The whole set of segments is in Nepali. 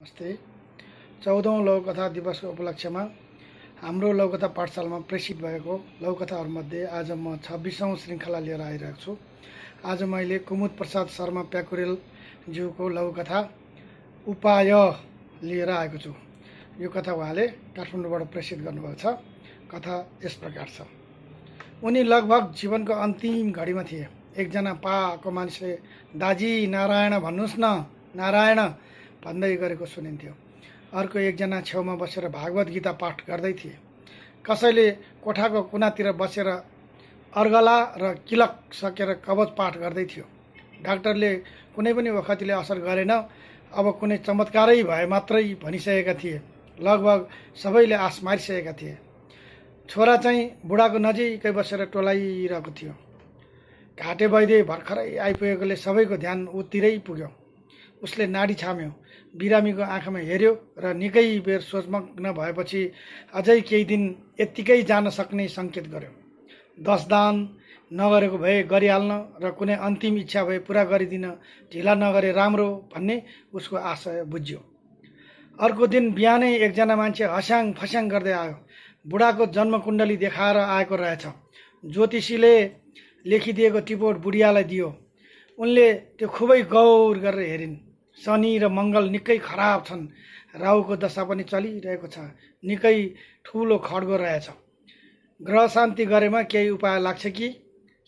नमस्ते। 14औं लघुकथा दिवसको उपलक्ष्यमा हाम्रो लघुकथा पाठशालामा प्रेषित भएको लघुकथाहरूमध्ये आज म 26औं श्रृङ्खला लिएर आइरहेको छु। आज मैले कुमुद प्रसाद शर्मा प्याकुरेल ज्यूको लघुकथा उपाय लिएर आएको छु। यो कथा उहाँले काठमाडौँबाट प्रेषित गर्नुभएको छ। कथा यस प्रकार छ। उनी लगभग जीवनको अन्तिम घडीमा थिए। एकजना पाको मानिसले दाजी नारायण भन्नुहोस् न, नारायण भन्दै गरेको सुनिन्थ्यो। अर्को एकजना छेउमा बसेर भागवत गीता पाठ गर्दै थिए। कसैले कोठाको कुनातिर बसेर अर्गला र किलक सकेर कवच पाठ गर्दै थियो। डाक्टरले कुनै पनि वखतले असर गरेन, अब कुनै चमत्कारै भए मात्रै भनिसकेका थिए। लगभग सबैले आश मारिसकेका थिए। छोरा चाहिँ बुढाको नजिकै बसेर टोलाइरहेको थियो। घाटे वैद्य भर्खरै आइपुगेकोले सबैको ध्यान उतिरै पुग्यो। उसले नाडी छाम्यो, बिरामीको आँखामा हेऱ्यो र निकै बेर सोचमग्न भएपछि अझै केही दिन यत्तिकै जान सक्ने सङ्केत गर्यो। 10 दान नगरेको भए गरिहाल्न र कुनै अन्तिम इच्छा भए पुरा गरिदिन ढिला नगरे राम्रो भन्ने उसको आशय बुझ्यो। अर्को दिन बिहानै एकजना मान्छे हस्याङ फस्याङ गर्दै आयो। बुढाको जन्मकुण्डली देखाएर आएको रहेछ। ज्योतिषीले लेखिदिएको टिपोट बुढियालाई दियो। उनले त्यो खुबै गौर गरेर हेरिन्। शनि र मङ्गल निकै खराब छन्। राहुको दशा पनि चलिरहेको छ। निकै ठुलो खड्गो रहेछ। ग्रह शान्ति गरेमा केही उपाय लाग्छ कि?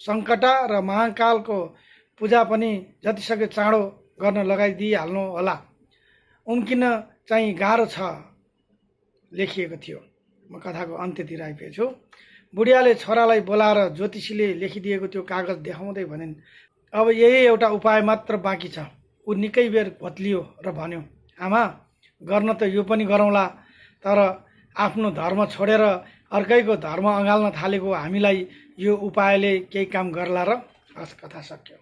सङ्कटा र महाकालको पूजा पनि जतिसक्यो चाँडो गर्न लगाइदिइहाल्नु होला। उम्किन चाहिँ गाह्रो छ लेखिएको थियो। म कथाको अन्त्यतिर आइपुगेछु। बुढियाले छोरालाई बोलाएर ज्योतिषीले लेखिदिएको त्यो कागज देखाउँदै भनिन्, अब यही एउटा उपाय मात्र बाँकी छ। ऊ निकै बेर भत्लियो र भन्यो, आमा, गर्न त यो पनि गरौँला, तर आफ्नो धर्म छोडेर अर्कैको धर्म अँगाल्न थालेको हामीलाई यो उपायले केही काम गर्ला र? हस्, कथा सक्यो।